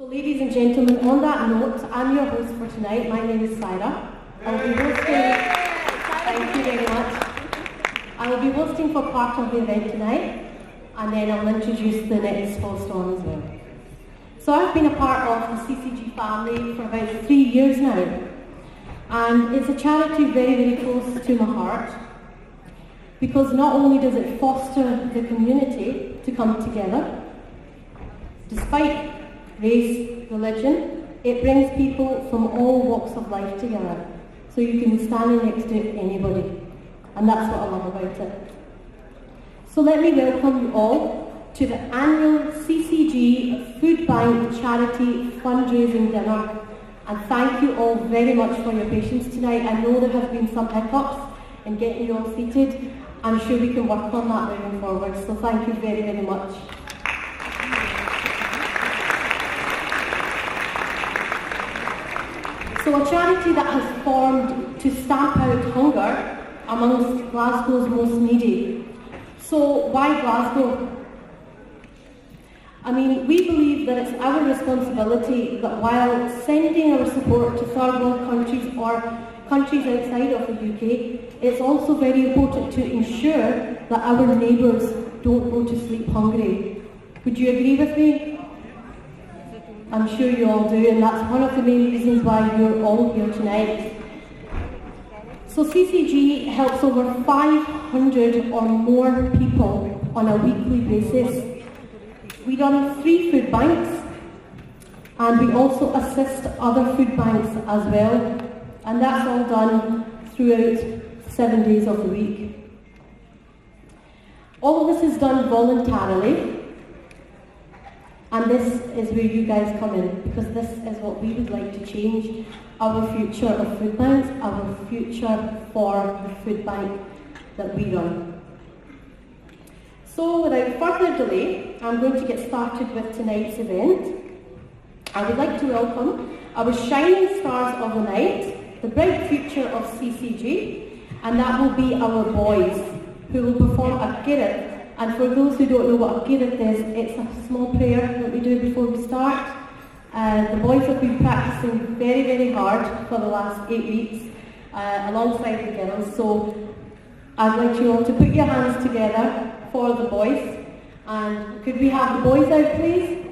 So ladies and gentlemen, on that note, I'm your host for tonight. My name is Sarah. I'll be hosting, thank you very much. I will be hosting for part of the event tonight, and then I'll introduce the next host on as well. So I've been a part of the CCG family for about 3 years now, and it's a charity very, very close to my heart, because not only does it foster the community to come together, despite race, religion, it brings people from all walks of life together. So you can be standing next to anybody. And that's what I love about it. So let me welcome you all to the annual CCG Food Bank Charity Fundraising Dinner. And thank you all very much for your patience tonight. I know there have been some hiccups in getting you all seated. I'm sure we can work on that moving forward. So thank you very, very much. So a charity that has formed to stamp out hunger amongst Glasgow's most needy. So why Glasgow? I mean, we believe that it's our responsibility that while sending our support to third world countries or countries outside of the UK, it's also very important to ensure that our neighbours don't go to sleep hungry. Would you agree with me? I'm sure you all do, and that's one of the main reasons why you're all here tonight. So CCG helps over 500 or more people on a weekly basis. We run 3 food banks, and we also assist other food banks as well, and that's all done throughout 7 days of the week. All of this is done voluntarily. And this is where you guys come in, because this is what we would like to change, our future of food banks, our future for the food bank that we run. So without further delay, I'm going to get started with tonight's event. I would like to welcome our shining stars of the night, the bright future of CCG, and that will be our boys, who will perform a Girith. And for those who don't know what a Girith is, it's a small prayer that we do before we start. The boys have been practicing very, very hard for the last 8 weeks alongside the girls. So I'd like you all to put your hands together for the boys. And could we have the boys out, please?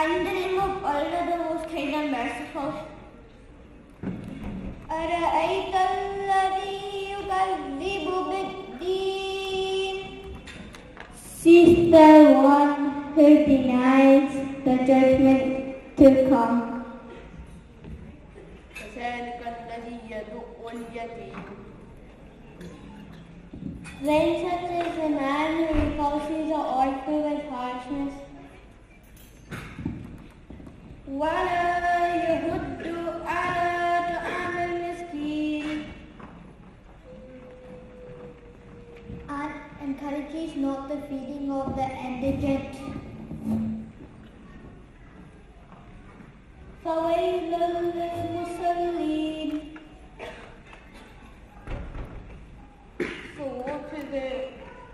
In the name of Allah, the most kind and merciful. أرأيت الذي يكذب بالدين. Sees the one who denies the judgment to come. فذلك الذي يدعو اليتيم. Then such is the man who repulses the orphan with harshness. ولا يهد على طعام المسكين. And encourages not the feeding of the indigent. فويل للمصلين. So woe to the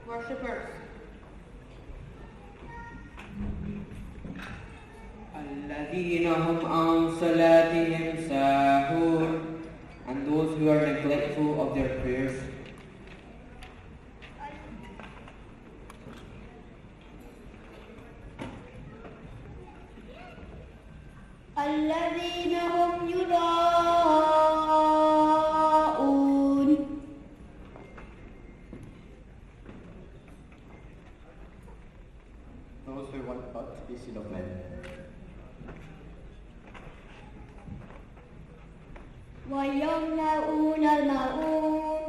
worshippers. الذين هم عن صلاتهم ساهون, and those who are neglectful of their prayers. الذين هم يراءون. Those who want but to be seen of men. ويمنعون الماعون,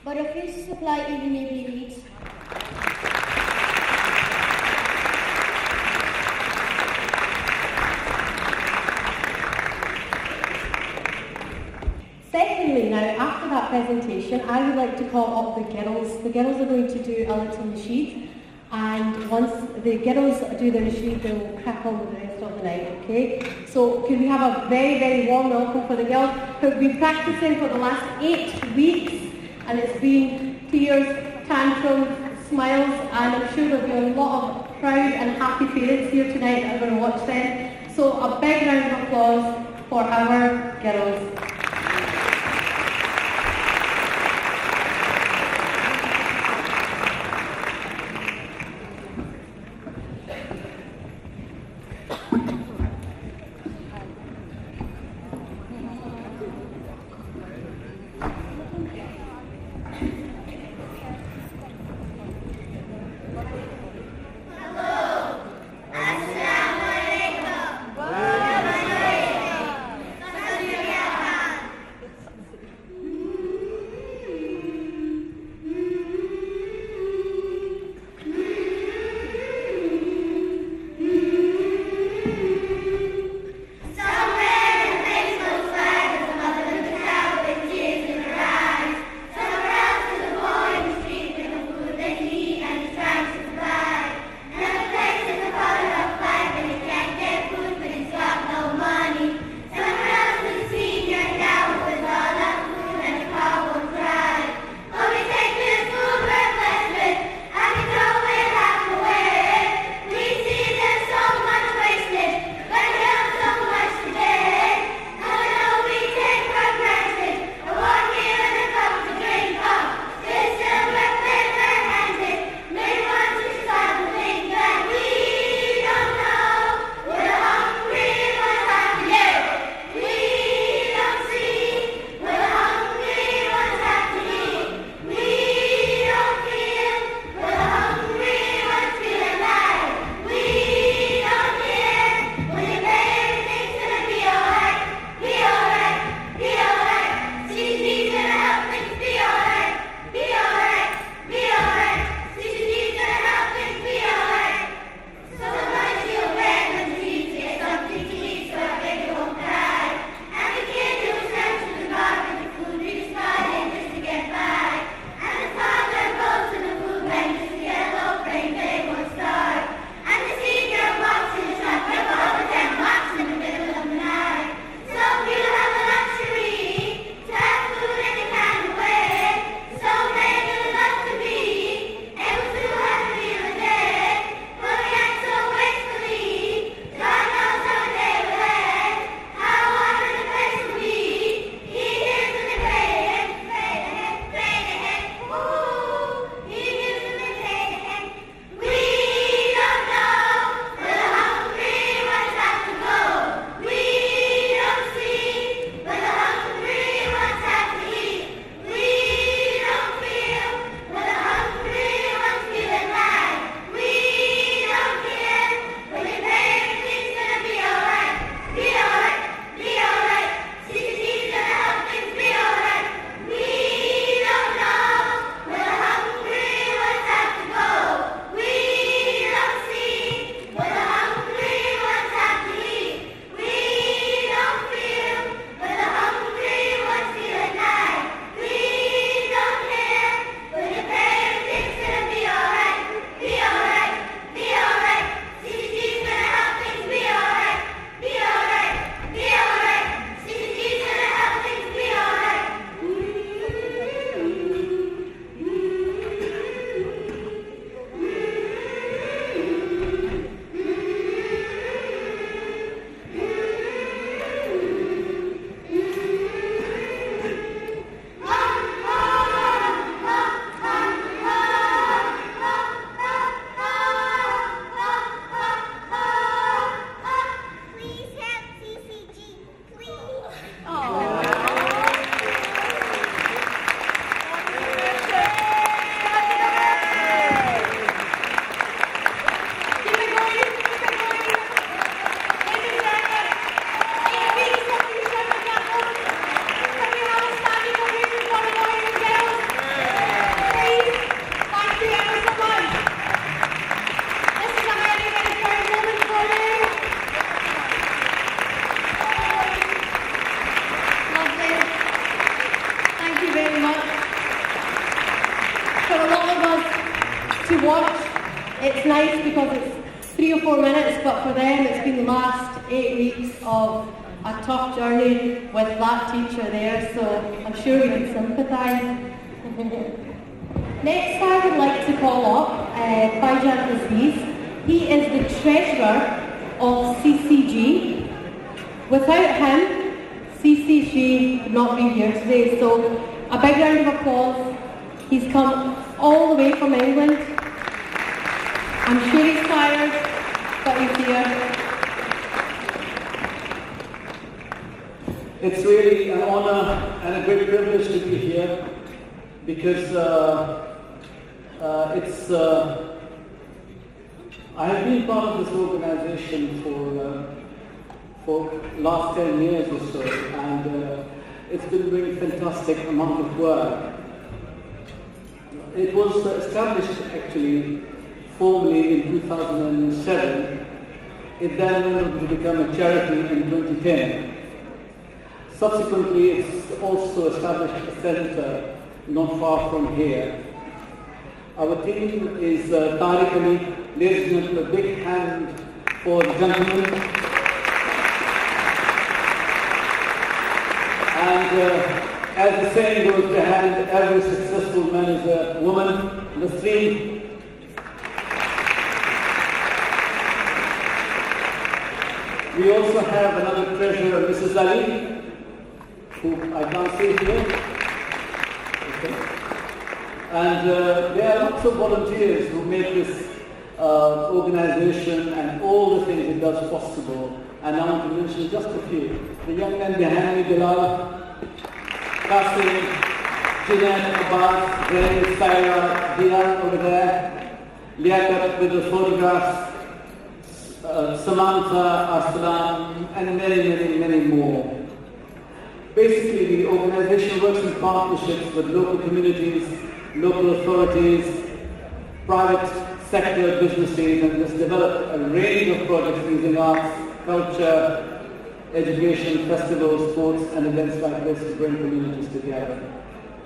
but refuse to supply even if he needs. Secondly, now after that presentation, I would like to call up the girls. The girls are going to do a little nasheed, and once the girls do their nasheed, they will crack on with the rest of the night, okay? So can we have a very, very warm welcome for the girls who have been practicing for the last 8 weeks, and it's been tears, tantrums, smiles, and I'm sure there'll be a lot of proud and happy parents here tonight that are going to watch them. So a big round of applause for our girls. to watch, it's nice because it's 3 or 4 minutes, but for them it's been the last 8 weeks of a tough journey with that teacher there, so I'm sure we can sympathise. Next I would like to call up Fajan Aziz. He is the treasurer of CCG. Without him, CCG would not be here today, so a big round of applause. He's come all the way from England. I'm sure he's tired, but he's here. It's really an honor and a great privilege to be here because I have been part of this organization for last 10 years or so, and it's been doing a fantastic amount of work. It was established actually formally in 2007. It then went on to become a charity in 2010. Subsequently, it's also established a centre not far from here. Our team is Tariq Ali. Ladies and gentlemen, a big hand for the gentleman. And as the saying goes, behind every successful man is a woman. The three. We also have another treasurer, Mrs. Ali, who I can't see here. Okay. And there are lots of volunteers who make this organization and all the things it does possible. And I want to mention just a few. The young men behind me, Bilal, Qasim, Jinan, Abbas, Zaid, Saira, Dian over there, Liaquat with the photographs, Samantha, Aslam, and many more. Basically, the organization works in partnerships with local communities, local authorities, private sector businesses, and has developed a range of projects using arts, culture, education, festivals, sports, and events like this to bring communities together.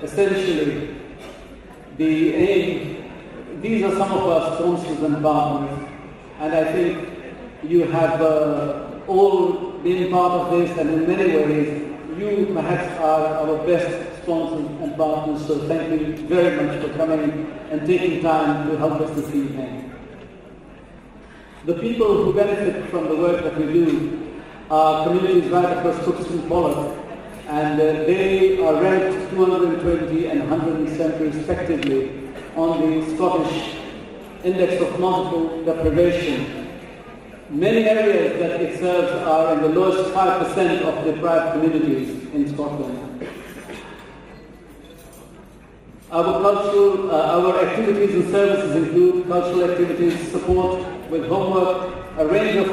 Essentially, the aim, these are some of our sponsors and partners, and I think you have all been part of this, and in many ways, you perhaps are our best sponsors and partners, so thank you very much for coming and taking time to help us this evening. The people who benefit from the work that we do are communities right across Crookston Pollock, and they are ranked 220 and 170 respectively on the Scottish Index of Multiple Deprivation. Many areas that it serves are in the lowest 5% of deprived communities in Scotland. Our activities and services include cultural activities, support with homework, a range of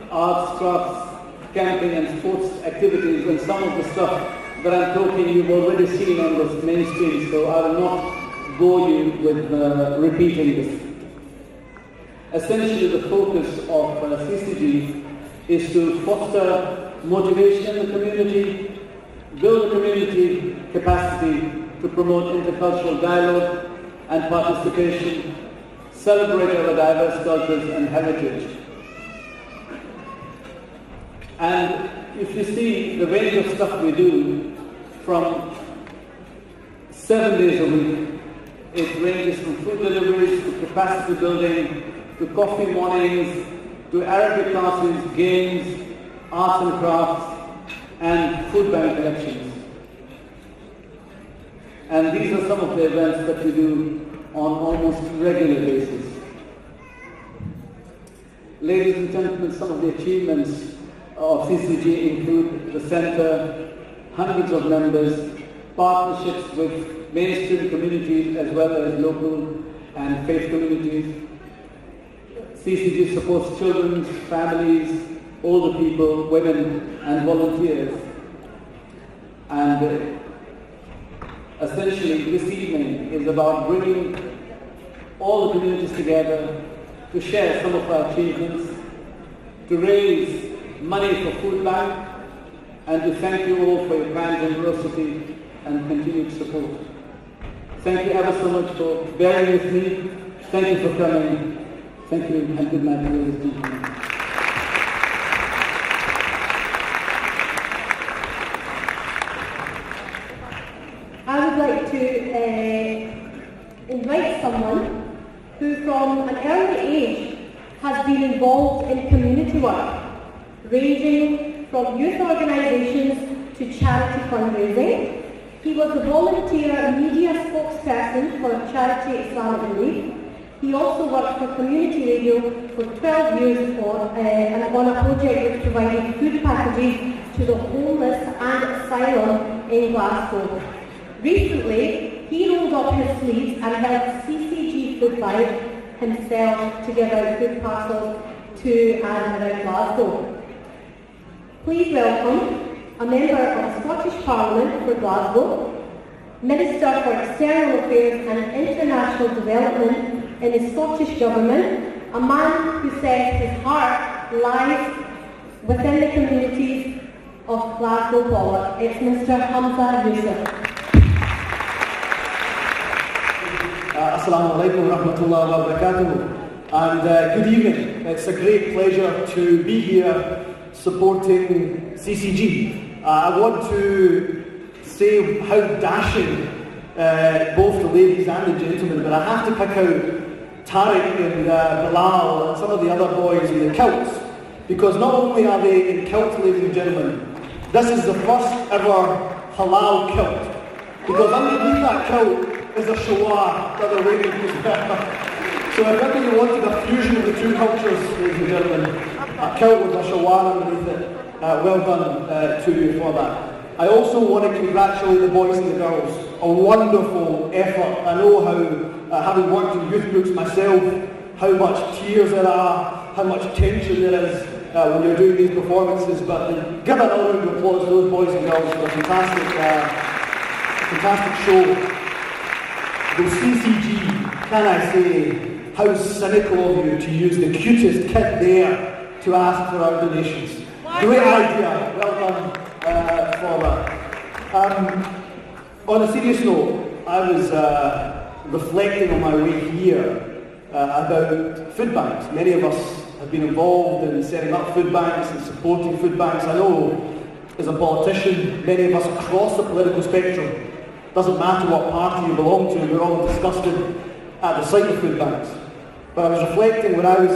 arts, crafts, camping and sports activities, and some of the stuff that I'm talking you've already seen on this main screen, so I will not bore you with repeating this. Essentially, the focus of CCG is to foster motivation in the community, build a community capacity to promote intercultural dialogue and participation, celebrate our diverse cultures and heritage. And if you see the range of stuff we do from 7 days a week, it ranges from food deliveries to capacity building, to coffee mornings, to Arabic classes, games, arts and crafts, and food bank collections. And these are some of the events that we do on almost regular basis. Ladies and gentlemen, some of the achievements of CCG include the centre, hundreds of members, partnerships with mainstream communities as well as local and faith communities. CCG supports children, families, older people, women and volunteers. And essentially this evening is about bringing all the communities together to share some of our achievements, to raise money for food bank, and to thank you all for your kind generosity and continued support. Thank you ever so much for bearing with me Thank you for coming. Thank you, and good night, ladies and gentlemen. I would like to invite someone who from an early age has been involved in community work, ranging from youth organisations to charity fundraising. He was a volunteer media spokesperson for charity Islamic Relief. He also worked for community radio for 12 years and on a project which provided food packages to the homeless and asylum in Glasgow. Recently, he rolled up his sleeves and helped CCG Food Life himself to give out food parcels to and around Glasgow. Please welcome a member of the Scottish Parliament for Glasgow, Minister for External Affairs and International Development in the Scottish Government, a man who says his heart lies within the communities of Glasgow Pollock. It's Mr. Hamza Youssef. Assalamu alaikum wa rahmatullahi wa barakatuh. And good evening. It's a great pleasure to be here supporting CCG. I want to say how dashing both the ladies and the gentlemen, but I have to pick out Tariq and Bilal and some of the other boys in the kilts, because not only are they in kilts, ladies and gentlemen, this is the first ever halal kilt, because underneath that kilt is a shawar that they're waiting for. So if anybody wanted a fusion of the two cultures, ladies and gentlemen, a kilt with a shawar underneath it, well done to you for that. I also want to congratulate the boys and the girls. A wonderful effort. I know how, having worked in youth groups myself, how much tears there are, how much tension there is when you're doing these performances, but give another round of applause to those boys and girls for a fantastic show. The CCG, can I say, how cynical of you to use the cutest kid there to ask for our donations. Great idea, well done for that. On a serious note, I was reflecting on my way here about food banks. Many of us have been involved in setting up food banks and supporting food banks. I know, as a politician, many of us across the political spectrum, doesn't matter what party you belong to, we're all disgusted at the sight of food banks. But I was reflecting when I was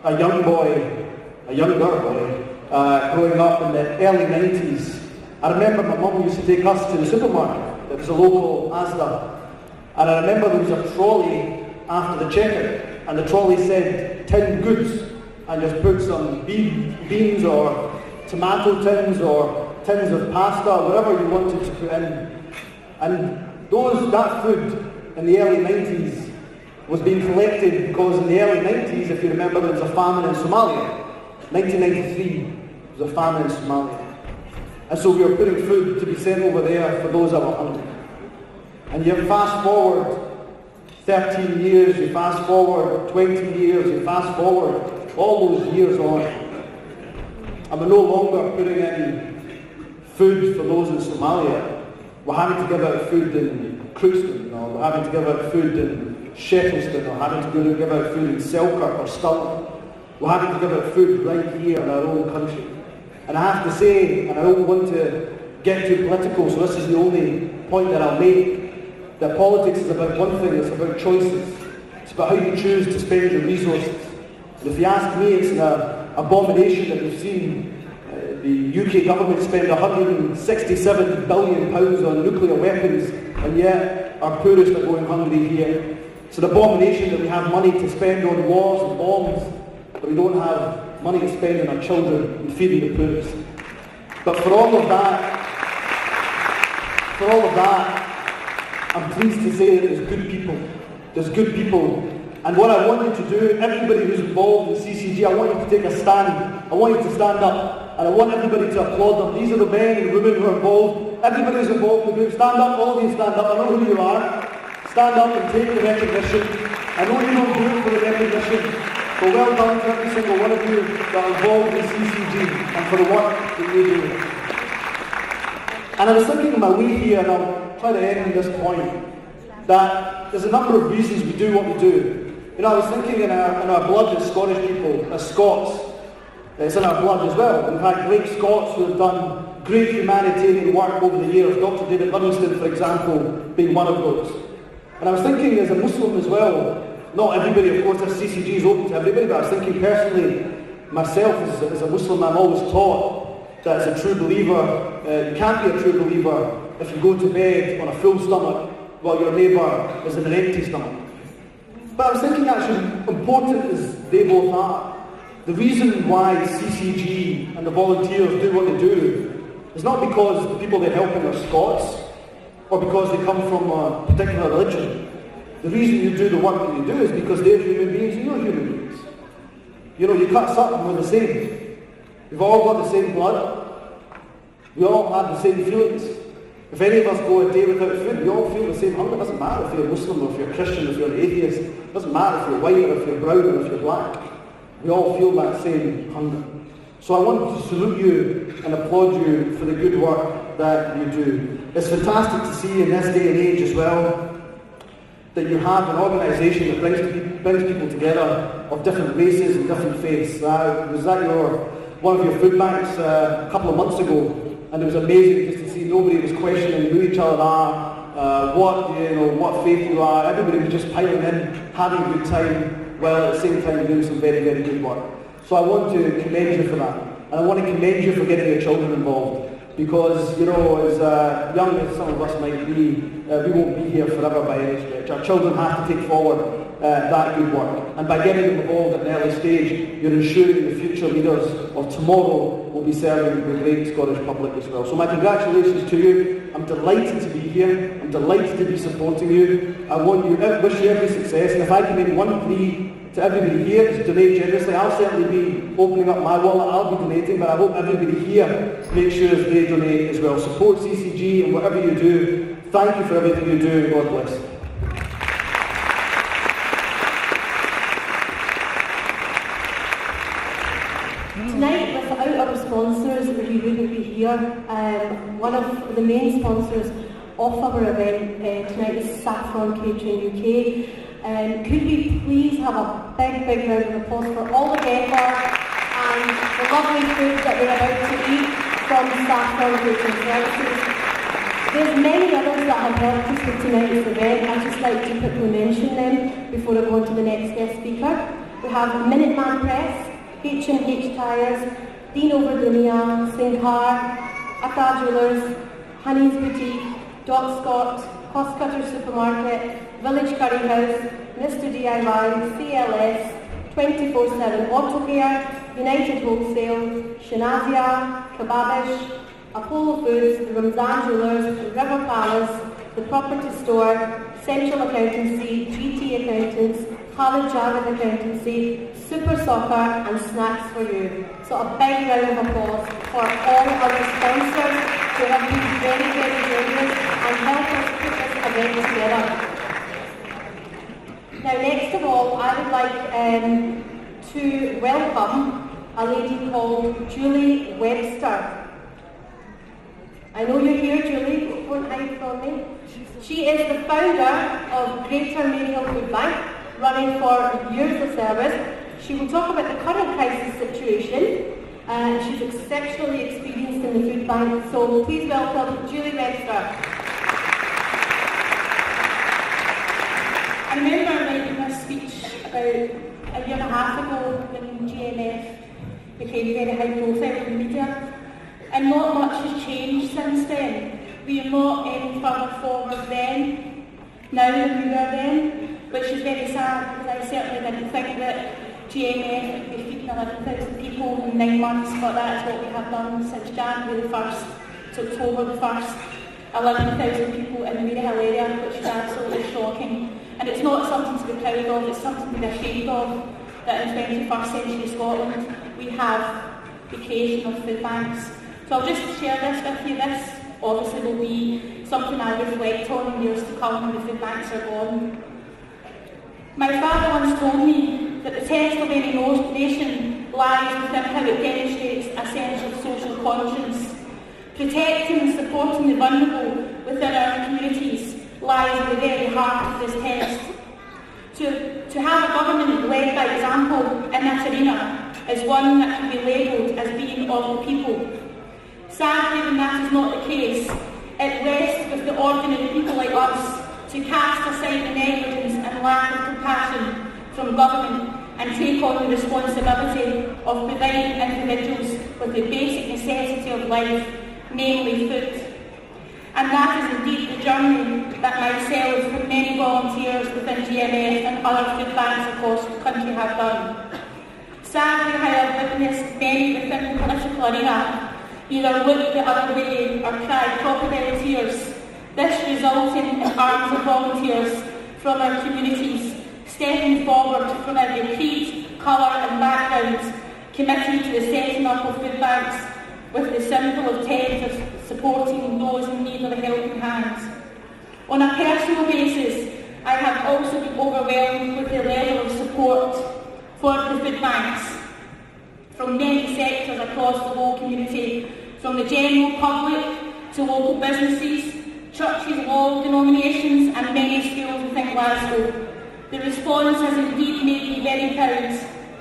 a younger boy, growing up in the early 90s. I remember my mum used to take us to the supermarket. It was a local Asda. And I remember there was a trolley after the checkout, and the trolley said tinned goods, and just put some beans or tomato tins or tins of pasta, whatever you wanted to put in. And that food in the early 90s was being collected because in the early 90s, if you remember, there was a famine in Somalia. 1993 was a famine in Somalia. And so we were putting food to be sent over there for those that were hungry. And you fast forward 13 years, you fast forward 20 years, you fast forward all those years on. And we're no longer putting in food for those in Somalia. We're having to give out food in Crookston, or we're having to give out food in Shettleston, or having to give out food in Selkirk or Stirling. We're having to give out food right here in our own country. And I have to say, and I don't want to get too political, so this is the only point that I'll make, that politics is about one thing, it's about choices. It's about how you choose to spend your resources. And if you ask me, it's an abomination that we've seen the UK government spend £167 billion on nuclear weapons, and yet our poorest are going hungry here. It's an abomination that we have money to spend on wars and bombs, but we don't have money to spend on our children and feeding the poorest. But for all of that, I'm pleased to say that there's good people. There's good people. And what I want you to do, everybody who's involved in CCG, I want you to take a stand. I want you to stand up. And I want everybody to applaud them. These are the men and women who are involved. Everybody who's involved in the group. Stand up, all of you stand up. I know who you are. Stand up and take the recognition. I know you don't do it for the recognition. But well done to every single one of you that are involved in CCG and for the work that you do. And I was thinking on my way here, and I'll try to end on this point. that there's a number of reasons we do what we do. You know, I was thinking in our blood as Scottish people, as Scots, it's in our blood as well. We've had great Scots who have done great humanitarian work over the years, Dr. David Livingston, for example, being one of those. And I was thinking as a Muslim as well, not everybody, of course, this CCG is open to everybody, but I was thinking personally, myself as a Muslim, I'm always taught that as a true believer, you can't be a true believer if you go to bed on a full stomach while your neighbour is in an empty stomach. But I was thinking actually, important as they both are, the reason why CCG and the volunteers do what they do is not because the people they're helping are Scots or because they come from a particular religion. The reason you do the work that you do is because they're human beings and you're human beings. You know, you cut us up and we're the same. We've all got the same blood. We all have the same feelings. If any of us go a day without food, we all feel the same hunger. It doesn't matter if you're Muslim or if you're Christian, if you're an atheist. It doesn't matter if you're white or if you're brown or if you're black. We all feel that same hunger. So I want to salute you and applaud you for the good work that you do. It's fantastic to see in this day and age as well that you have an organisation that brings people together of different races and different faiths. Was that one of your food banks a couple of months ago, and it was amazing just to see nobody was questioning who each other are, what faith you are. Everybody was just piling in, having a good time, while at the same time doing some very, very good work. So I want to commend you for that, and I want to commend you for getting your children involved. Because, you know, as young as some of us might be, we won't be here forever by any stretch. Our children have to take forward that good work. And by getting them involved at an early stage, you're ensuring the future leaders of tomorrow will be serving the great Scottish public as well. So my congratulations to you. I'm delighted to be here. I'm delighted to be supporting you. I wish you every success. And if I can make one plea to everybody here to donate generously, I'll certainly be opening up my wallet. I'll be donating, but I hope everybody here makes sure they donate as well. Support CCG and whatever you do. Thank you for everything you do, and God bless. Tonight, without our sponsors, we wouldn't be here. One of the main sponsors of our event tonight is Saffron Catering UK. Could we please have a big round of applause for all the effort and the lovely food that they're about to eat from Saffron Catering Services. There's many others that have helped us with tonight's event. I'd just like to quickly mention them before I go on to the next guest speaker. We have Minuteman Press, H&H Tyres, Dino Verdunia, Sinclair, Accra Jewellers, Honey's Boutique, Doc Scott, Cost Cutter Supermarket, Village Curry House, Mr DIY, CLS, 24/7 Auto Care, United Wholesale, Shanazia, Kebabish, Apollo Foods, the Ramzan Jewellers, the River Palace, the Property Store, Central Accountancy, GT Accountants, Khalid Javed Accountancy, Super Soccer and Snacks for You. So a big round of applause for all our sponsors who have been very generous and helped us put this event together. Now, next of all, I would like to welcome a lady called Julie Webster. I know you're here, Julie, don't hide from me. She is the founder of Greater Maryhill Food Bank, running for years of service. She will talk about the current crisis situation. She's exceptionally experienced in the food bank, so please welcome Julie Webster. I remember writing this speech about a year and a half ago when GMF became very high profile in the media, and not much has changed since then. We are not any further forward then, now than we were then, which is very sad because I certainly didn't think that GMF would be feeding 11,000 people in 9 months, but that is what we have done since January the 1st to October the 1st. 11,000 people in the Maryhill area, which is absolutely shocking. And it's not something to be proud of, it's something to be ashamed of, that in 21st century Scotland we have the creation of food banks. So I'll just share this with you. This obviously will be something I'll reflect on in years to come when the food banks are gone. My father once told me that the test of any nation lies within how it demonstrates a sense of social conscience. Protecting and supporting the vulnerable within our communities lies at the very heart of this test. To have a government led by example in this arena is one that can be labelled as being of the people. Sadly, when that is not the case, it rests with the ordinary people like us to cast aside the negligence and lack of compassion from government and take on the responsibility of providing individuals with the basic necessity of life, namely food. And that is indeed the journey that myself and many volunteers within GMF and other food banks across the country have done. Sadly, I have witnessed many within the political arena either look the other way or cry crocodile tears, this resulting in arms of volunteers from our communities stepping forward from every creed, colour and background, committed to the setting up of food banks with the simple intent of supporting those in need of a helping hand. On a personal basis, I have also been overwhelmed with the level of support for the food banks from many sectors across the whole community, from the general public to local businesses, churches of all denominations and many schools within Glasgow. The response has indeed made me very proud.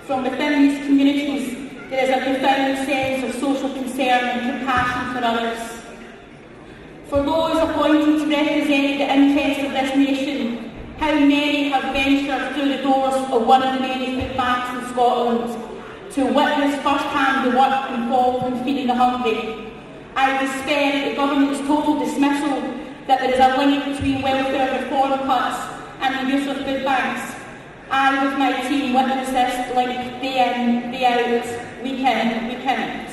From within these communities, there is a profound sense of social concern and compassion for others. For those appointed to represent the interests of this nation, how many have ventured through the doors of one of the many food banks in Scotland to witness first-hand the work involved in feeding the hungry? I despair at the government's total dismissal that there is a link between welfare reform cuts and the use of food banks. I, with my team, witness this link day in, day out, week in, week out.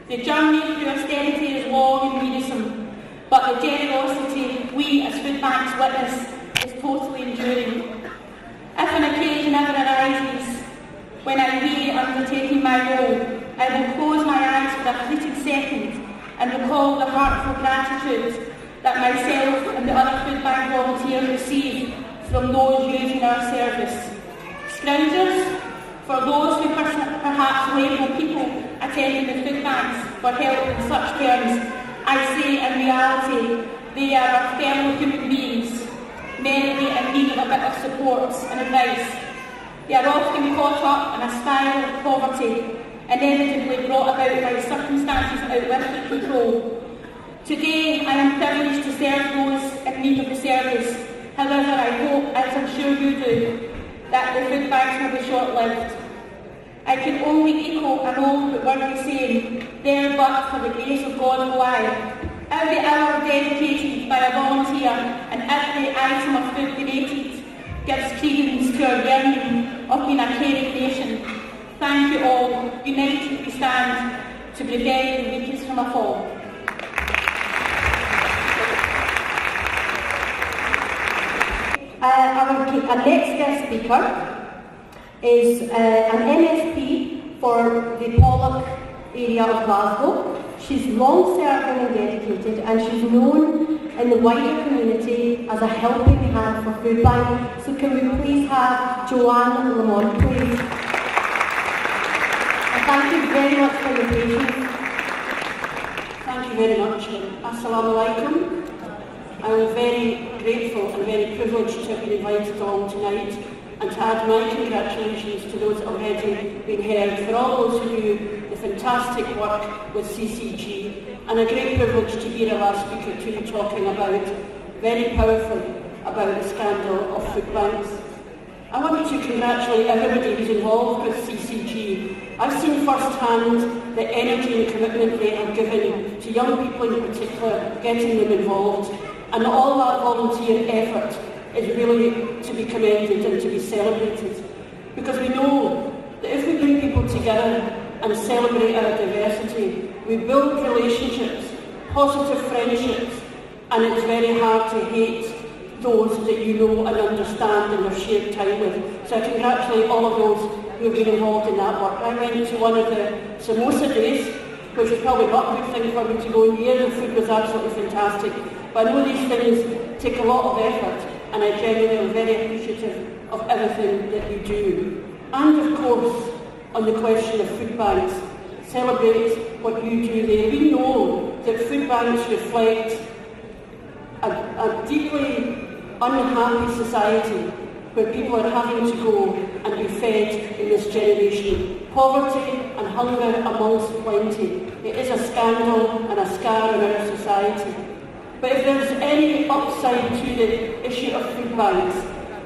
The journey through austerity is long and wearisome, but the generosity we as food banks witness is totally enduring. If an occasion ever arises when I weary undertaking my role, I will close my eyes for a fleeting second and recall the heartfelt gratitude that myself and the other food bank volunteers receive from those using our service. Scroungers, for those who perhaps label people attending the food banks for help in such terms, I say in reality they are our fellow human beings, many in need of a bit of support and advice. They are often caught up in a spiral of poverty, inevitably brought about by circumstances out of their control. Today I am privileged to serve those in need of the service. However, I hope, as I'm sure you do, that the food banks will be short-lived. I can only echo an old but worthy saying, there but for the grace of God go I. Every hour dedicated by a volunteer and every item of food donated gives credence to our yearning of being a caring nation. Thank you all. United we stand to prevent the weakest from a fall. Our next guest speaker is an MSP for the Pollock area of Glasgow. She's long-serving and dedicated, and she's known in the wider community as a helping hand for food bank. So can we please have Joanne Lamont, please? And thank you very much for your patience. Thank you very much. Assalamu alaikum. I'm very grateful and very privileged to have been invited along tonight and to add my congratulations to those already being heard for all those who do the fantastic work with CCG, and a great privilege to hear a last speaker too talking about, very powerfully, about the scandal of food banks. I want to congratulate everybody who's involved with CCG. I've seen firsthand the energy and commitment they have given to young people in particular, getting them involved. And all that volunteer effort is really to be commended and to be celebrated. Because we know that if we bring people together and celebrate our diversity, we build relationships, positive friendships, and it's very hard to hate those that you know and understand and have shared time with. So I congratulate all of those who have been involved in that work. I went to one of the samosa days, which was probably not a good thing for me to go near. The food was absolutely fantastic. But I know these things take a lot of effort, and I genuinely am very appreciative of everything that you do. And of course, on the question of food banks, celebrate what you do there. We know that food banks reflect a deeply unhappy society where people are having to go and be fed in this generation. Poverty and hunger amongst plenty. It is a scandal and a scar in our society. But if there's any upside to the issue of food banks,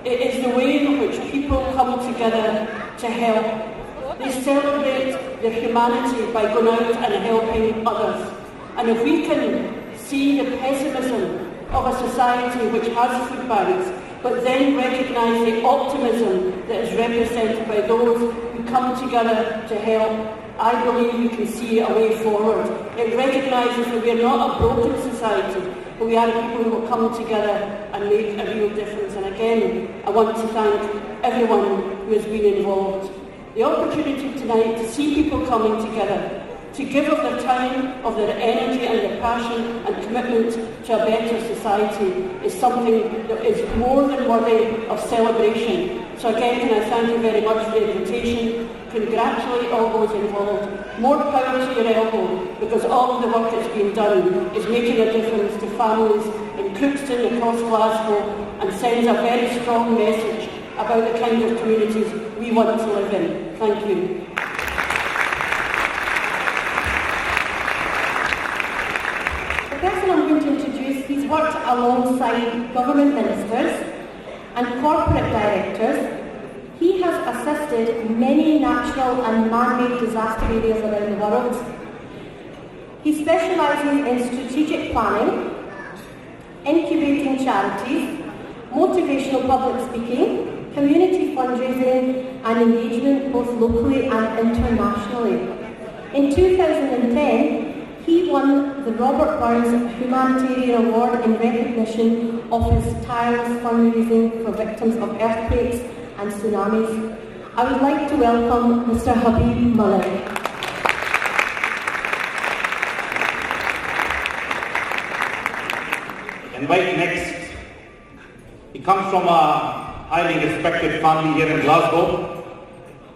it is the way in which people come together to help. They celebrate their humanity by going out and helping others. And if we can see the pessimism of a society which has food banks, but then recognise the optimism that is represented by those who come together to help, I believe we can see a way forward. It recognises that we are not a broken society, but we are people who will come together and make a real difference. And again, I want to thank everyone who has been involved. The opportunity tonight to see people coming together, to give of their time, of their energy and their passion and commitment to a better society is something that is more than worthy of celebration. So again, can I thank you very much for the invitation, congratulate all those involved. More power to your elbow, because all of the work that's been done is making a difference to families in Crookston, across Glasgow, and sends a very strong message about the kind of communities we want to live in. Thank you. The person I'm going to introduce, he's worked alongside government ministers and corporate directors. He has assisted many natural and man-made disaster areas around the world. He specialises in strategic planning, incubating charities, motivational public speaking, community fundraising and engagement both locally and internationally. In 2010, he won the Robert Burns Humanitarian Award in recognition of his tireless fundraising for victims of earthquakes and tsunamis. I would like to welcome Mr. Habib Malik. Invite next. He comes from a highly respected family here in Glasgow,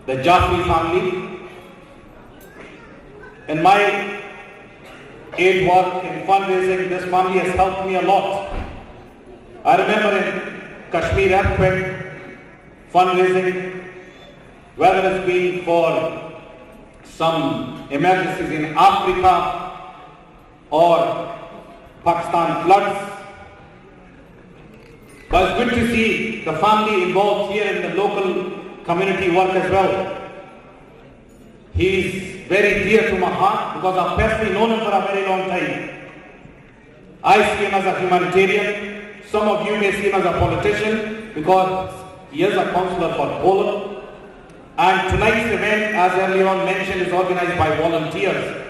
the Jaffrey family. In my aid work in fundraising, this family has helped me a lot. I remember in Kashmir earthquake fundraising, whether it's been for some emergencies in Africa or Pakistan floods. But it's good to see the family involved here in the local community work as well. He's very dear to my heart because I've personally known him for a very long time. I see him as a humanitarian. Some of you may see him as a politician because he is a councillor for Poland. And tonight's event, as earlier on mentioned, is organised by volunteers.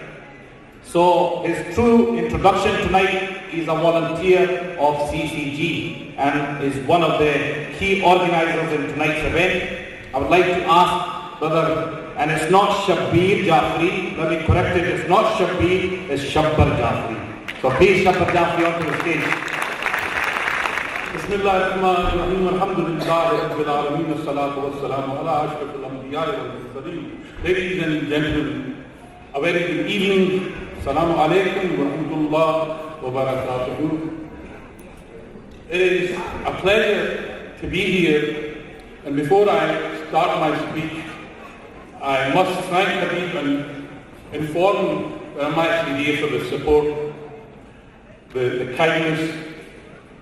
So his true introduction tonight is a volunteer of CCG and is one of the key organisers in tonight's event. I would like to ask Brother, and it's not Shabbir Jaffrey, let me correct it, it's not Shabbir, it's Shabbar Jaffrey. So please Shabbar Jaffrey onto the stage. Bismillahirrahmanirrahim, alhamdulillahi rabbil alameen, as-salatu was-salamu ala ashrafil anbiya'i wal mursaleen. Ladies and gentlemen, a very good evening. Assalamu alaikum wa rahmatullah wa barakatuhu. It is a pleasure to be here, and before I start my speech, I must thank Habib and inform that I'm actually here for the support, the kindness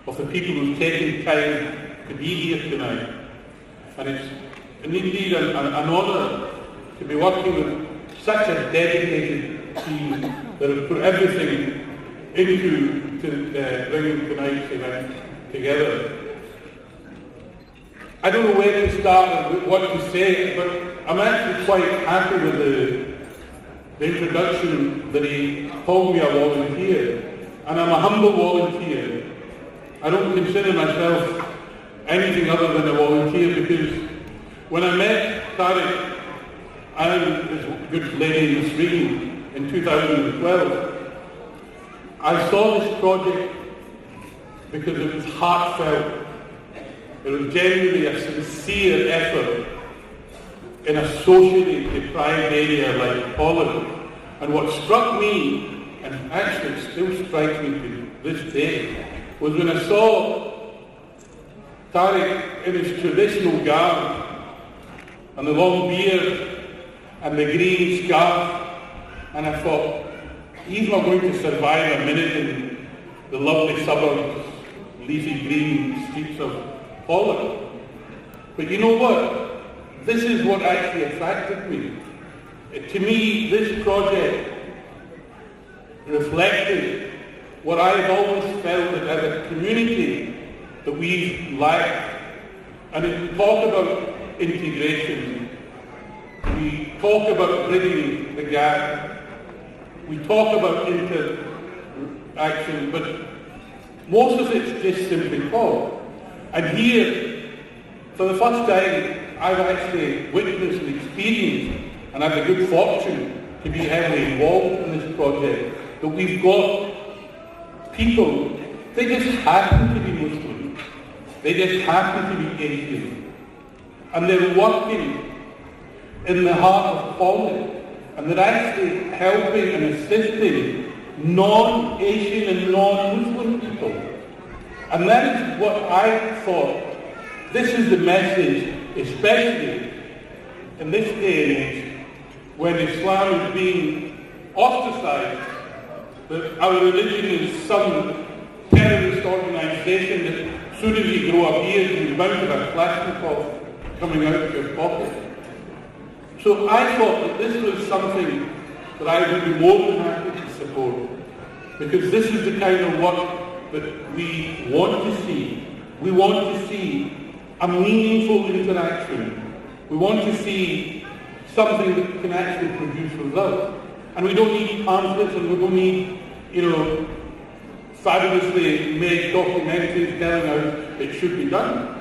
of the people who've taken time to be here tonight. And it's indeed an honour to be working with such a dedicated team that have put everything into bringing tonight's event together. I don't know where to start and what to say, but I'm actually quite happy with the introduction that he called me a volunteer. And I'm a humble volunteer. I don't consider myself anything other than a volunteer because when I met Tariq and this good lady in the screen in 2012, I saw this project because it was heartfelt. It was genuinely a sincere effort in a socially deprived area like Poland. And what struck me, and actually still strikes me to this day, was when I saw Tariq in his traditional garb, and the long beard, and the green scarf, and I thought, he's not going to survive a minute in the lovely suburbs, leafy green streets of Holland. But you know what? This is what actually attracted me. To me, this project reflected what I've always felt that as a community that we've lacked. And we talk about integration, we talk about bridging the gap, we talk about interaction, but most of it's just simply talk. And here, for the first time, I've actually witnessed and experienced, and had the good fortune to be heavily involved in this project, that we've got people, they just happen to be Muslim, they just happen to be Asian, and they're working in the heart of Holland, and they're actually helping and assisting non-Asian and non-Muslim people. And that is what I thought, this is the message, especially in this day and age, when Islam is being ostracized, that our religion is some terrorist organization that as soon as you grow a beard, you're bound to have a Kalashnikov coming out of your pocket. So I thought that this was something that I would be more than happy to support, because this is the kind of work that we want to see. We want to see a meaningful interaction. We want to see something that can actually produce results. And we don't need pamphlets, and we don't need, fabulously made documentaries telling us it should be done.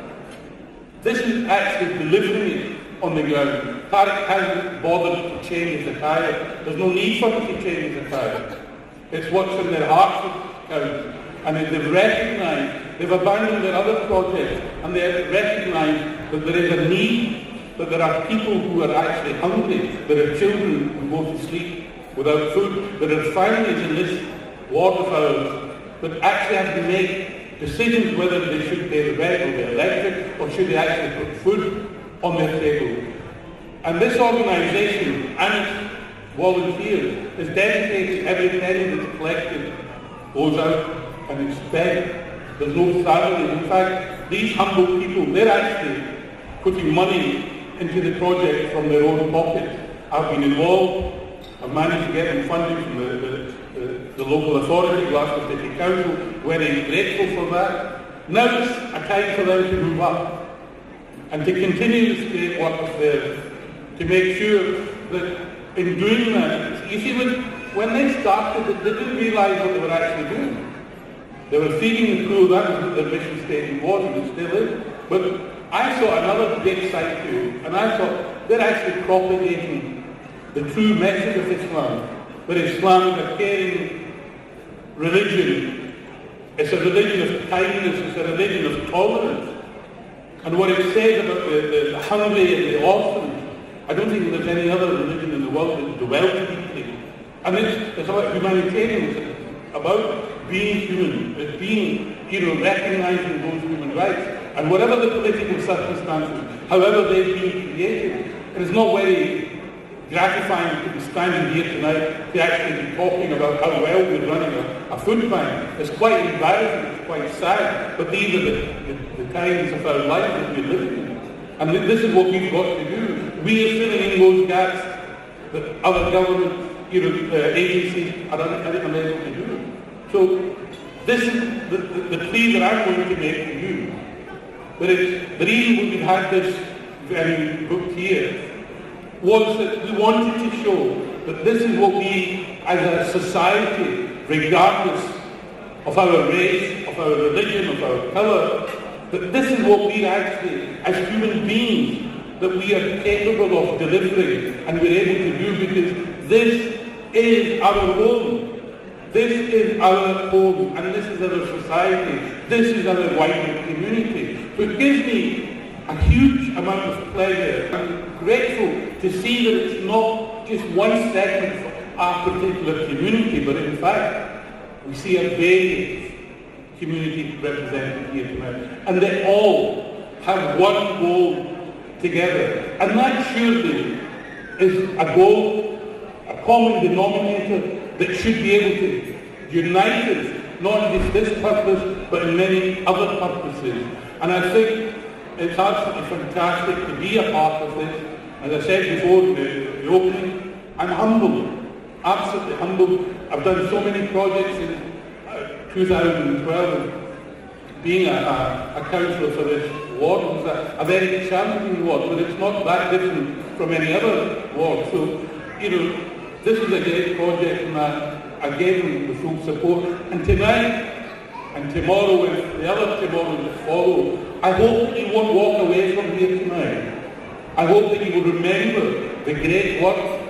This is actually delivering it on the ground. Tariq hasn't bothered to change his attire. There's no need for him to change his attire. It's what's in their hearts that counts. And they've recognised, they've abandoned their other projects, and they've recognised that there is a need, that there are people who are actually hungry, there are children who go to sleep without food, there are families in this ward of ours that actually have to make decisions whether they should pay the rent or the electric, or should they actually put food on their table. And this organisation and its volunteers is dedicated. Every penny that's collected goes out and it's spent. There's no salaries. In fact, these humble people, they're actually putting money into the project from their own pockets. I've been involved. I've managed to get them funding from the local authority, Glasgow City Council. Very grateful for that. Now it's a time for them to move up and to continue this great work of theirs, to make sure that in doing that, you see, when they started, they didn't realise what they were actually doing. They were feeding the poor, that was what their mission statement was, and it still is. But I saw another great side to it, and I thought they're actually propagating the true message of Islam, that Islam is a caring religion. It's a religion of kindness, it's a religion of tolerance. And what it says about the hungry and the orphans, I don't think there's any other religion in the world that dwells deeply. And it's about humanitarianism, it's about being human, it's being, recognising those human rights. And whatever the political circumstances, however they've been created, it is not very gratifying to be standing here tonight to actually be talking about how well we're running a food bank. It's quite embarrassing, it's quite sad, but these are the times of our life that we're living in. And this is what we've got to do. We are filling in those gaps that other government agencies are unable to do. So this is the plea that I'm going to make to you. But the reason we've had this very book here was that we wanted to show that this is what we as a society, regardless of our race, of our religion, of our colour, that this is what we actually, as human beings, that we are capable of delivering and we're able to do, because this is our home. This is our home, and this is our society. This is our wider community. So it gives me a huge amount of pleasure. I'm grateful to see that it's not just one segment for our particular community, but in fact, we see a variance community represented here tonight. And they all have one goal together. And that surely is a goal, a common denominator that should be able to unite us, not just this purpose, but in many other purposes. And I think it's absolutely fantastic to be a part of this. As I said before in the opening, I'm humbled, absolutely humbled. I've done so many projects in 2012, being a councillor for this ward. It was a very challenging ward, but it's not that different from any other ward. So, you know, this is a great project, and I gave them the full support. And tonight, and tomorrow, and the other tomorrows that follow, I hope that you won't walk away from here tonight. I hope that you will remember the great work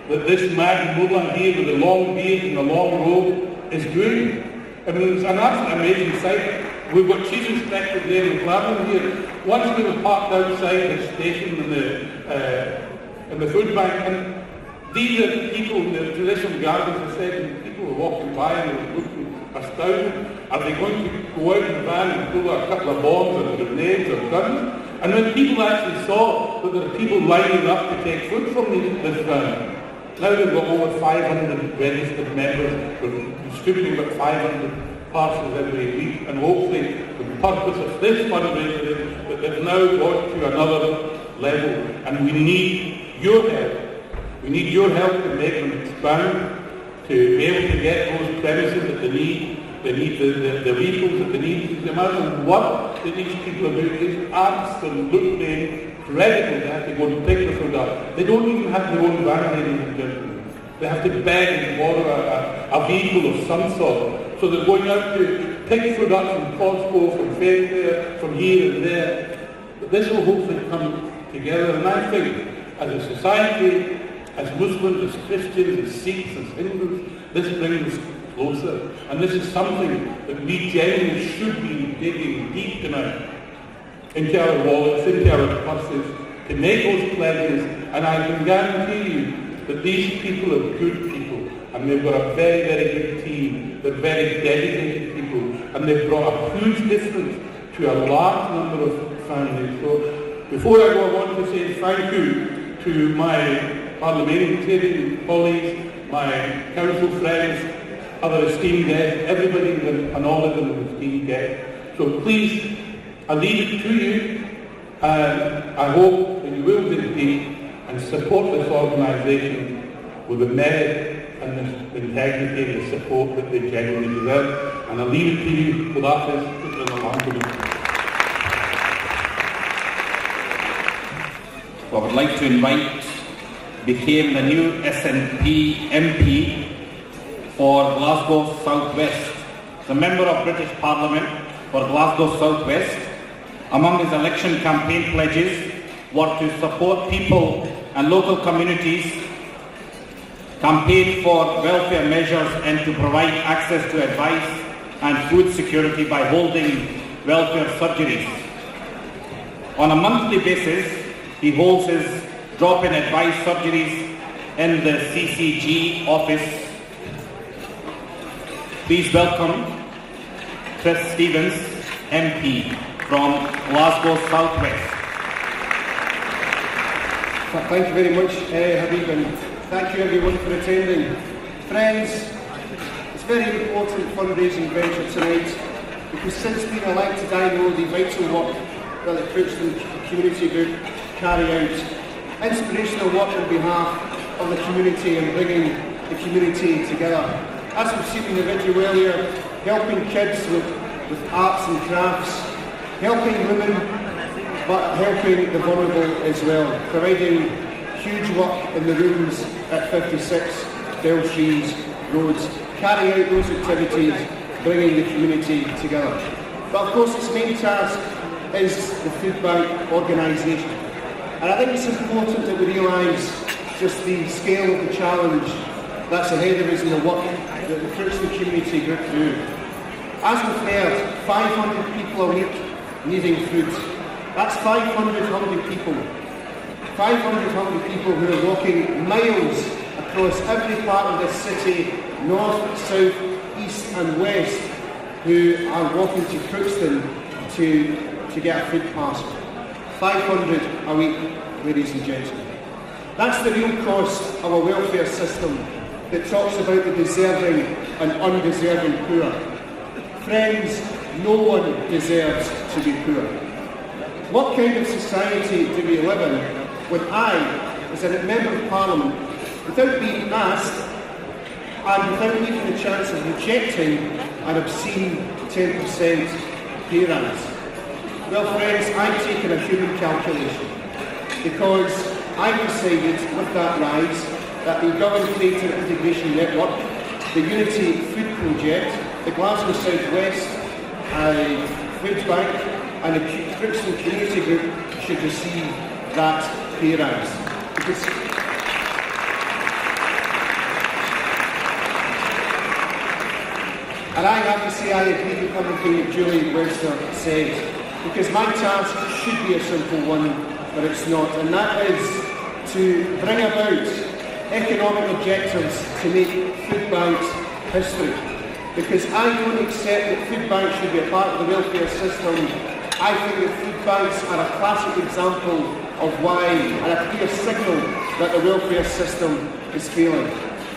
that this man Mullah here with the long beard and the long robe is doing. I mean, it's an absolutely amazing sight. We've got chief inspector there in Glasgow here. Once we were parked outside the station in the food bank, and these are people in the traditional gardens have said, and people were walking by and they were looking astounded. Are they going to go out in the van and pull a couple of bombs or grenades or guns? And when people actually saw that there are people lining up to take food from this van, now they've got over 500 registered members. We're distributing about 500 parcels every week, and hopefully the purpose of this fundraiser is that they've now got to another level, and we need your help. We need your help to make them expand, to be able to get those premises that they need. They need the vehicles that they need. The amount of work that these people are doing is absolutely incredible. They have to go and pick the food up. They don't even have their own van, ladies and gentlemen. They have to beg and borrow a vehicle of some sort. So they're going out to pick food up from Costco, from Fairfair, from here and there. But this will hopefully come together. And I think, as a society, as Muslims, as Christians, as Sikhs, as Hindus, this brings us closer. And this is something that we genuinely should be digging deep tonight into our wallets, into our purses, to make those pledges. And I can guarantee you that these people are good people, and they've got a very, very good team. They're very dedicated people, and they've brought a huge difference to a large number of families. So before I go, I want to say thank you to my parliamentarian colleagues, my council friends, other esteemed guests, everybody and all of them are esteemed guests. So please, I leave it to you, and I hope that you will dig deep and support this organisation with the merit and the integrity and the support that they genuinely deserve. And I leave it to you for that is alhamdulillah. So I would like to invite, became the new SNP MP for Glasgow South West, the member of British Parliament for Glasgow South West. Among his election campaign pledges were to support people and local communities, campaign for welfare measures, and to provide access to advice and food security by holding welfare surgeries. On a monthly basis, he holds his drop-in advice surgeries in the CCG office. Please welcome Chris Stevens, MP from Glasgow South West. Thank you very much, Habib, and thank you everyone for attending. Friends, it's a very important fundraising venture tonight, because since being elected I know the vital work that the Crookston Community Group carry out, inspirational work on behalf of the community and bringing the community together. As we've seen in the video earlier, helping kids with arts and crafts, helping women, but helping the vulnerable as well, providing huge work in the rooms at 56 Beltrees Road, carrying out those activities, bringing the community together. But of course its main task is the food bank organisation. And I think it's important that we realise just the scale of the challenge that's ahead of us in the work that the Crookston Community Group do. As we've heard, 500 people a week needing food. That's 500 hungry people. 500 hungry people who are walking miles across every part of this city, north, south, east and west, who are walking to Crookston to get a food parcel. 500 a week, ladies and gentlemen. That's the real cost of a welfare system that talks about the deserving and undeserving poor. Friends, no one deserves to be poor. What kind of society do we live in when I, as a Member of Parliament, without being asked and without even the chance of rejecting an obscene 10% pay rise? Well, friends, I've taken a human calculation because I've decided with that rise that the Government Creator Integration Network, the Unity Food Project, the Glasgow South West Food Bank and the Crookston Community Group should receive that pay rise. And I have to say I agree with everything that Julie Webster said, because my task should be a simple one, but it's not, and that is to bring about economic objectives to make food banks history. Because I don't accept that food banks should be a part of the welfare system. I think that food banks are a classic example of why, and a clear signal that the welfare system is failing.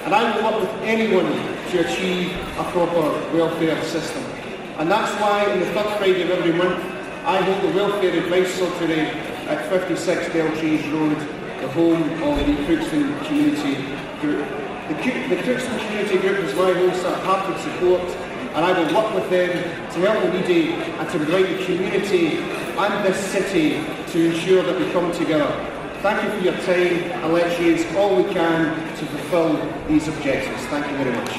And I will work with anyone to achieve a proper welfare system. And that's why on the third Friday of every month, I hold the Welfare Advice Society at 56 Beltrees Road, the home of the Crookston Community Group. The Crookston Community Group is my host at Heart of Support, and I will work with them to help the needy and to provide the community and this city to ensure that we come together. Thank you for your time, and let's raise all we can to fulfil these objectives. Thank you very much.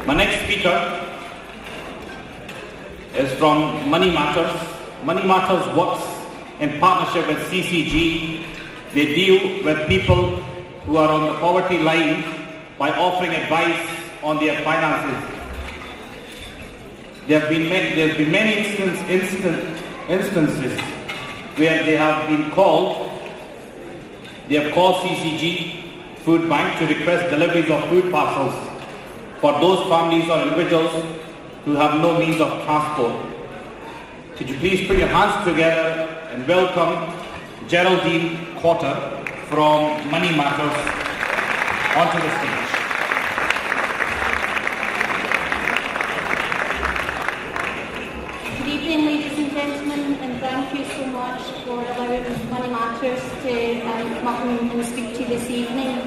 My next speaker is from Money Matters. Money Matters works in partnership with CCG. They deal with people who are on the poverty line by offering advice on their finances. There have been many instances where they have called CCG Food Bank to request deliveries of food parcels for those families or individuals who have no means of transport. Could you please put your hands together and welcome Geraldine Cotter from Money Matters onto the stage. Good evening, ladies and gentlemen, and thank you so much for allowing Money Matters to come up and speak to you this evening.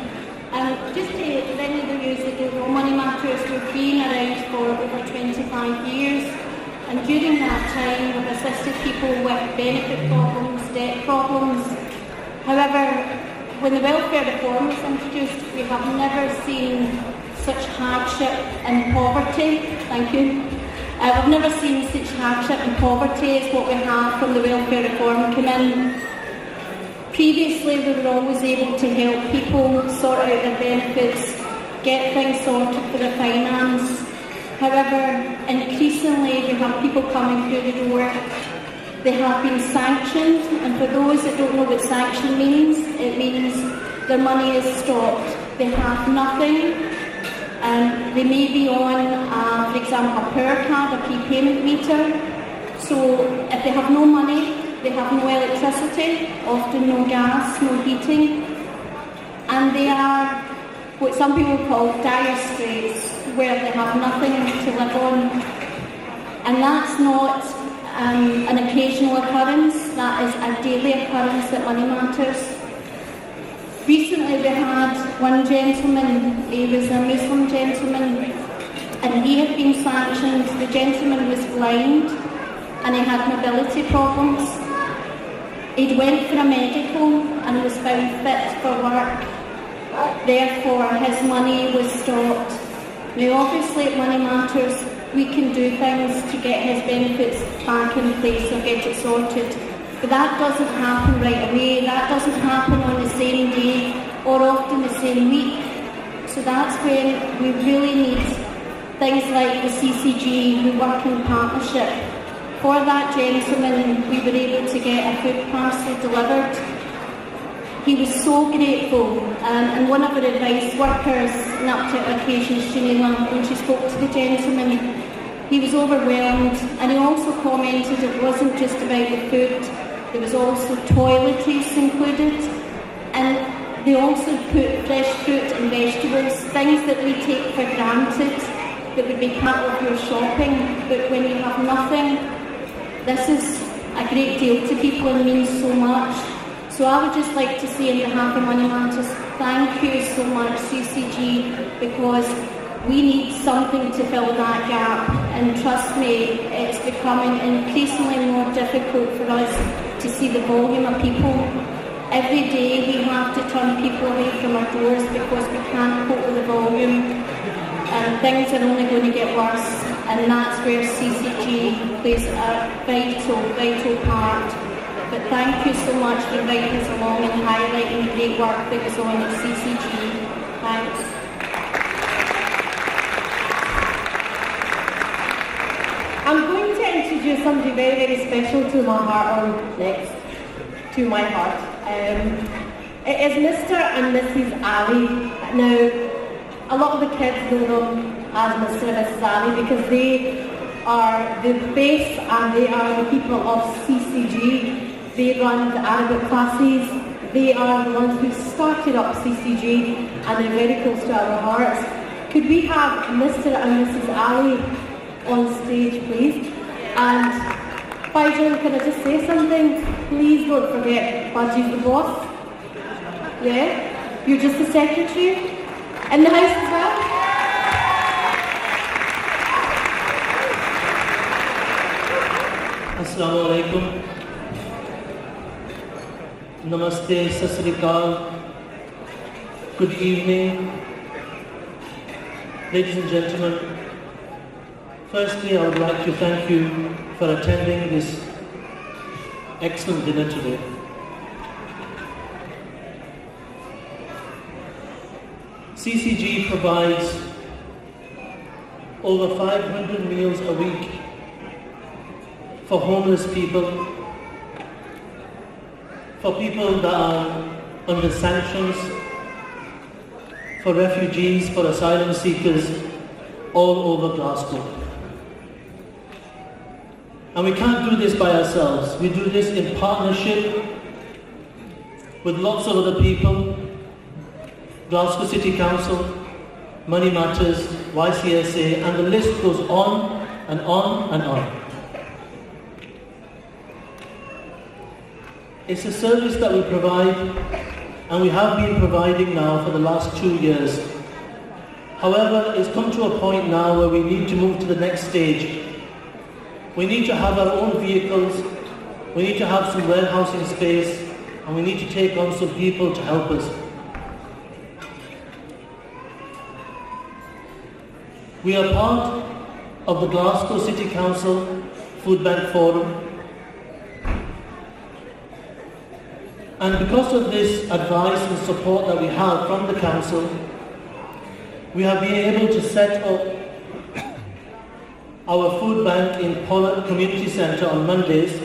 Just to any of you that don't know Money Matters, we've been around for over 25 years, and during that time we've assisted people with benefit problems, debt problems. However, when the welfare reform was introduced, we have never seen such hardship and poverty. Thank you. We've never seen such hardship and poverty as what we have from the welfare reform come in. Previously, we were always able to help people sort out their benefits, get things sorted for their finance. However, increasingly we have people coming through the door. They have been sanctioned, and for those that don't know what sanction means, it means their money is stopped. They have nothing. They may be on, for example, a power card, a prepayment meter. So if they have no money, they have no electricity, often no gas, no heating, and they are what some people call dire straits, where they have nothing to live on. And that's not an occasional occurrence, that is a daily occurrence at Money Matters. Recently we had one gentleman, he was a Muslim gentleman, and he had been sanctioned. The gentleman was blind and he had mobility problems. He'd went for a medical and was found fit for work. Therefore, his money was stopped. Now, obviously, at Money Matters, we can do things to get his benefits back in place or get it sorted. But that doesn't happen right away. That doesn't happen on the same day or often the same week. So that's when we really need things like the CCG, we work in partnership. For that gentleman, we were able to get a food parcel delivered. he was so grateful, and one of our advice workers went up to occasion, Shanila, when she spoke to the gentleman, he was overwhelmed, and he also commented it wasn't just about the food, there was also toiletries included, and they also put fresh fruit and vegetables, things that we take for granted, that would be part of your shopping, but when you have nothing, this is a great deal to people and means so much. So I would just like to say on behalf of Money Matters, thank you so much CCG, because we need something to fill that gap, and trust me, it's becoming increasingly more difficult for us to see the volume of people. Every day we have to turn people away from our doors because we can't cope with the volume, and things are only going to get worse, and that's where CCG plays a vital part. But thank you so much for inviting us along and highlighting the great work that goes on at CCG. Thanks. I'm going to introduce somebody very, very special to my heart, or next to my heart. It is Mr. and Mrs. Ali. Now, a lot of the kids know them as Mr. and Mrs. Ali because they are the face and they are the people of CCG. They run the Arabic classes. They are the ones who started up CCG, and they're very close to our hearts. Could we have Mr. and Mrs. Ali on stage, please? And Faisal, can I just say something? Please don't forget Baji's the boss. Yeah? You're just the secretary in the house as well? Assalamu alaikum. Namaste, Sat Sri Akal. Good evening. Ladies and gentlemen, firstly, I would like to thank you for attending this excellent dinner today. CCG provides over 500 meals a week for homeless people, for people that are under sanctions, for refugees, for asylum seekers all over Glasgow. And we can't do this by ourselves. We do this in partnership with lots of other people, Glasgow City Council, Money Matters, YCSA, and the list goes on and on and on. It's a service that we provide, and we have been providing now for the last 2 years. However, it's come to a point now where we need to move to the next stage. We need to have our own vehicles, we need to have some warehousing space, and we need to take on some people to help us. We are part of the Glasgow City Council Food Bank Forum, and because of this advice and support that we have from the Council, we have been able to set up our food bank in Pollard Community Centre on Mondays.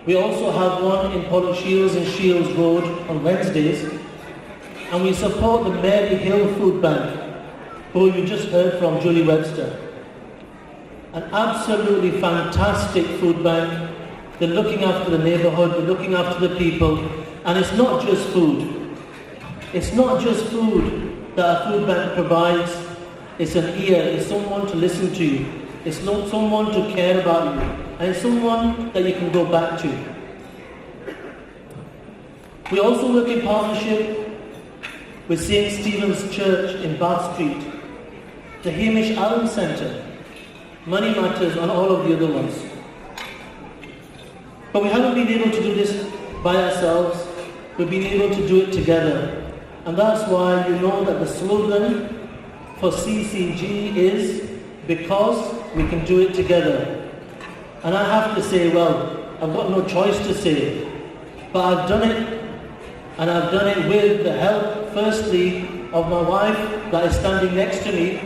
We also have one in Pollard Shields and Shields Road on Wednesdays, and we support the Mary Hill Food Bank, who you just heard from, Julie Webster. An absolutely fantastic food bank. They're looking after the neighbourhood, they're looking after the people, and it's not just food. It's not just food that a food bank provides. It's an ear, it's someone to listen to you. It's not someone to care about you, and it's someone that you can go back to. We also work in partnership with St. Stephen's Church in Bath Street, the Hamish Allen Centre, Money Matters, and all of the other ones. But we haven't been able to do this by ourselves. We've been able to do it together. And that's why you know that the slogan for CCG is, because we can do it together. And I have to say, well, I've got no choice to say, but I've done it, and I've done it with the help, firstly, of my wife that is standing next to me.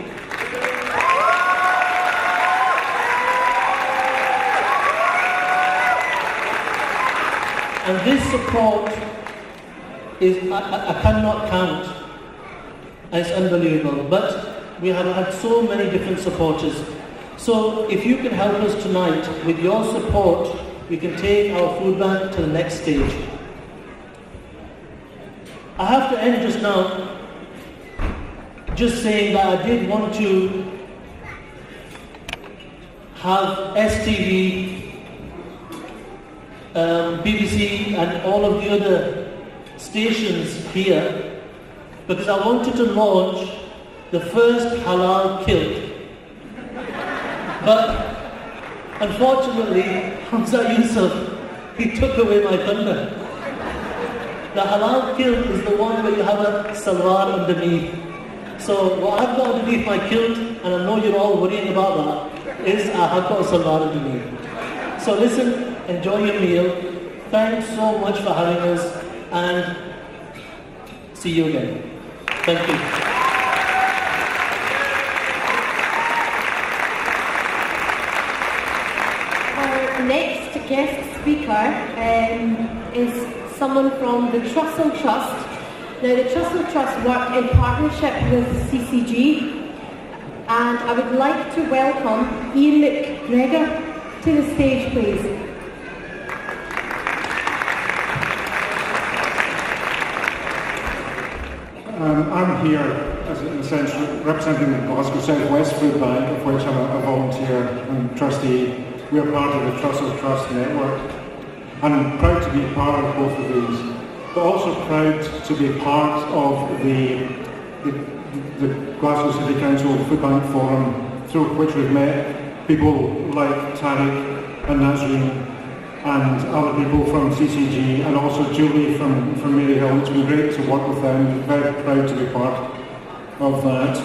And this support I cannot count. It's unbelievable. But we have had so many different supporters. So if you can help us tonight with your support, we can take our food bank to the next stage. I have to end just now just saying that I did want to have STV, BBC and all of the other stations here because I wanted to launch the first halal kilt. But unfortunately, Hamza Yusuf, he took away my thunder. The halal kilt is the one where you have a salwar underneath. So what I've got underneath my kilt, and I know you're all worrying about that, is I have got a salwar underneath. So listen, enjoy your meal. Thanks so much for having us, and see you again. Thank you. Our next guest speaker is someone from the Trussell Trust. Now the Trussell Trust work in partnership with CCG, and I would like to welcome Ian McGregor to the stage, please. I'm here, as in a sense, representing the Glasgow South West Food Bank, of which I'm a volunteer and trustee. We are part of the Trussell Trust network. I'm proud to be part of both of these, but also proud to be part of the Glasgow City Council Food Bank Forum, through which we've met people like Tariq and Nazreen and other people from CCG, and also Julie from Mary Hill. It's been great to work with them. Very proud to be part of that.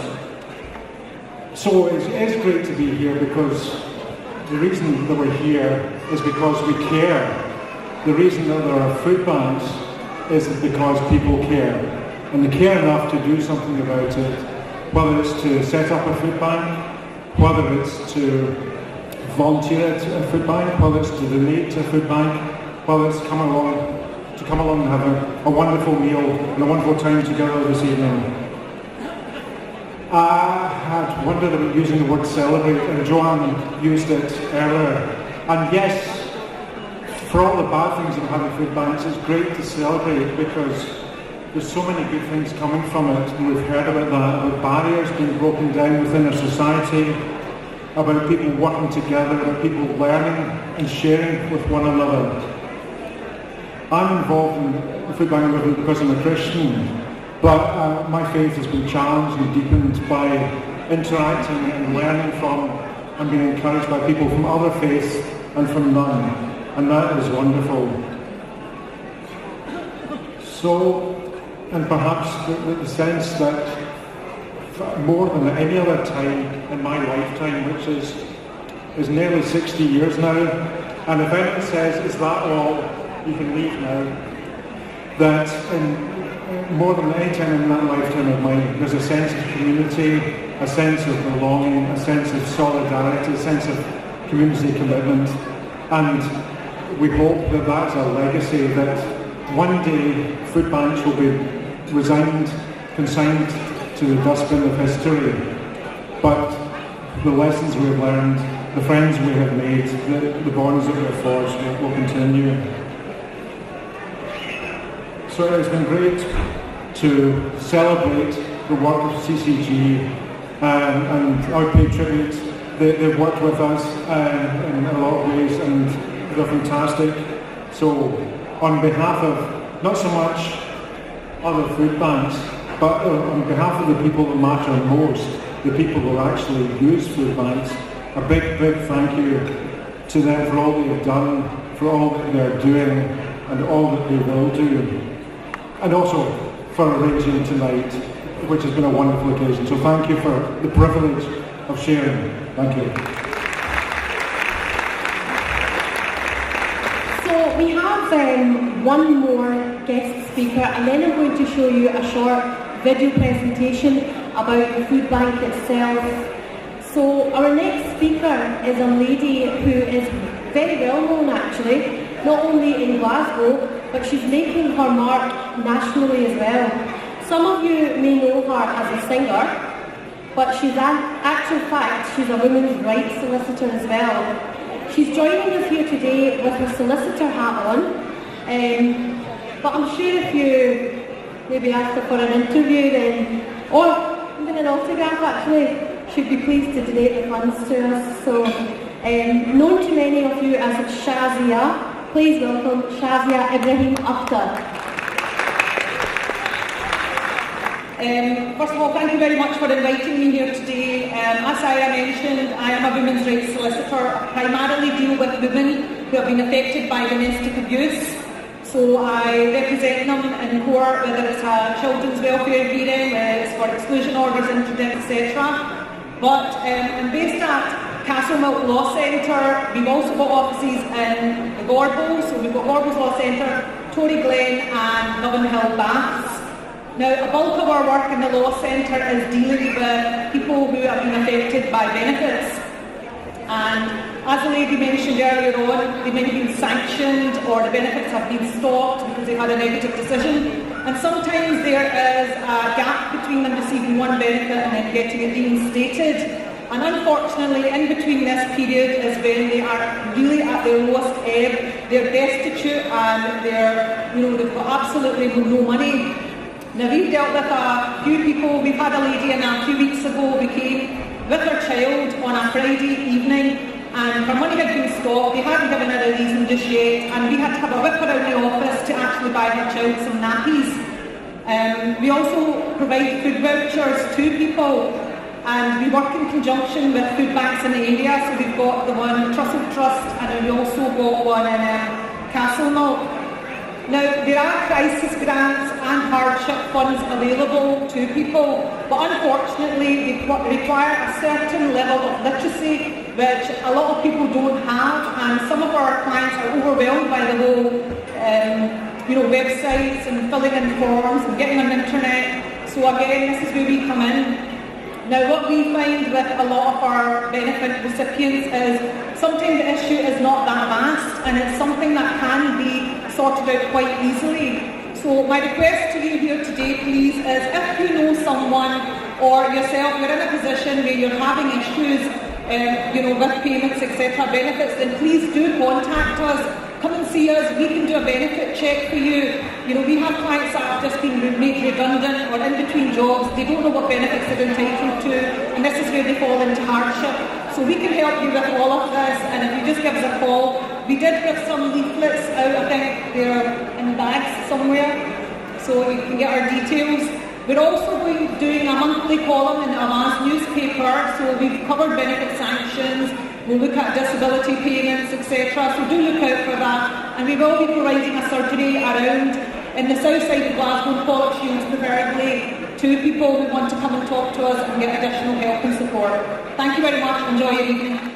So it's great to be here because the reason that we're here is because we care. The reason that there are food banks is because people care. And they care enough to do something about it, whether it's to set up a food bank, whether it's to volunteer at a food bank, whether it's to donate to a food bank, whether it's to come along and have a wonderful meal and a wonderful time together this evening. I had wondered about using the word celebrate, and Joanne used it earlier. And yes, for all the bad things of having food banks, it's great to celebrate because there's so many good things coming from it, and we've heard about that, about barriers being broken down within our society, about people working together, about people learning and sharing with one another. I'm involved in the food bank movement because I'm a Christian, but my faith has been challenged and deepened by interacting and learning from and being encouraged by people from other faiths and from none, and that is wonderful. So, and perhaps the sense that more than any other time in my lifetime, which is nearly 60 years now, and if anyone says, is that all, you can leave now, that in more than any time in that lifetime of mine, there's a sense of community, a sense of belonging, a sense of solidarity, a sense of community commitment, and we hope that that's a legacy, that one day food banks will be resigned, consigned to the dustbin of history, but the lessons we've learned, the friends we have made, the bonds that we've forged will continue. So it's been great to celebrate the work of CCG and I would pay tribute. They've worked with us in a lot of ways and they're fantastic. So on behalf of not so much other food banks, but on behalf of the people that matter most, the people who actually use food banks, a big, big thank you to them for all they've done, for all that they're doing, and all that they will do. And also for arranging tonight, which has been a wonderful occasion. So thank you for the privilege of sharing. Thank you. So we have one more guest speaker, and then I'm going to show you a short video presentation about the food bank itself. So our next speaker is a lady who is very well known actually, not only in Glasgow, but she's making her mark nationally as well. Some of you may know her as a singer, but she's actual fact, she's a women's rights solicitor as well. She's joining us here today with her solicitor hat on, but I'm sure if you maybe ask her for an interview then, or even an autograph actually, she'd be pleased to donate the funds to us. So, known to many of you as Shazia, please welcome Shazia Ibrahim Akhtar. First of all, thank you very much for inviting me here today. As I mentioned, I am a women's rights solicitor. I primarily deal with women who have been affected by domestic abuse. So I represent them in court, whether it's a children's welfare hearing, whether it's for exclusion orders, interdict, etc. But I'm based at Castlemilk Law Centre. We've also got offices in the Gorbals, so we've got Gorbals Law Centre, Tory Glen and Nubbin Hill Baths. Now, a bulk of our work in the Law Centre is dealing with people who have been affected by benefits. And as the lady mentioned earlier on, they may have been sanctioned or the benefits have been stopped because they've had a negative decision. And sometimes there is a gap between them receiving one benefit and then getting it reinstated. And unfortunately, in between this period is when they are really at their lowest ebb. They're destitute and they've got absolutely no money. Now, we've dealt with a few people. We've had a lady in a few weeks ago who came with her child on a Friday evening, and her money had been stopped. They hadn't given her a reason just yet, and we had to have a whip around the office to actually buy her child some nappies. We also provide food vouchers to people, and we work in conjunction with food banks in the area. So we've got the one in Trussell Trust, and we also got one in Castlemilk. Now, there are crisis grants and hardship funds available to people, but unfortunately they require a certain level of literacy, which a lot of people don't have, and some of our clients are overwhelmed by the whole websites and filling in forms and getting on the internet. So again, this is where we come in. Now, what we find with a lot of our benefit recipients is sometimes the issue is not that vast, and it's something that can be sorted out quite easily. So my request to you here today, please, is if you know someone or yourself, you're in a position where you're having issues, with payments, etc., benefits, then please do contact us. Come and see us. We can do a benefit check for you. We have clients that have just been made redundant or in between jobs. They don't know what benefits they're entitled to, and this is where they fall into hardship. So we can help you with all of this, and if you just give us a call. We did give some leaflets out, I think they're in bags somewhere, so you can get our details. We're also doing a monthly column in our last newspaper, so we've covered benefit sanctions, we'll look at disability payments, etc. So do look out for that, and we will be providing a surgery around in the south side of Glasgow and Pollock Shields preferably to people who want to come and talk to us and get additional help and support. Thank you very much, enjoy your evening.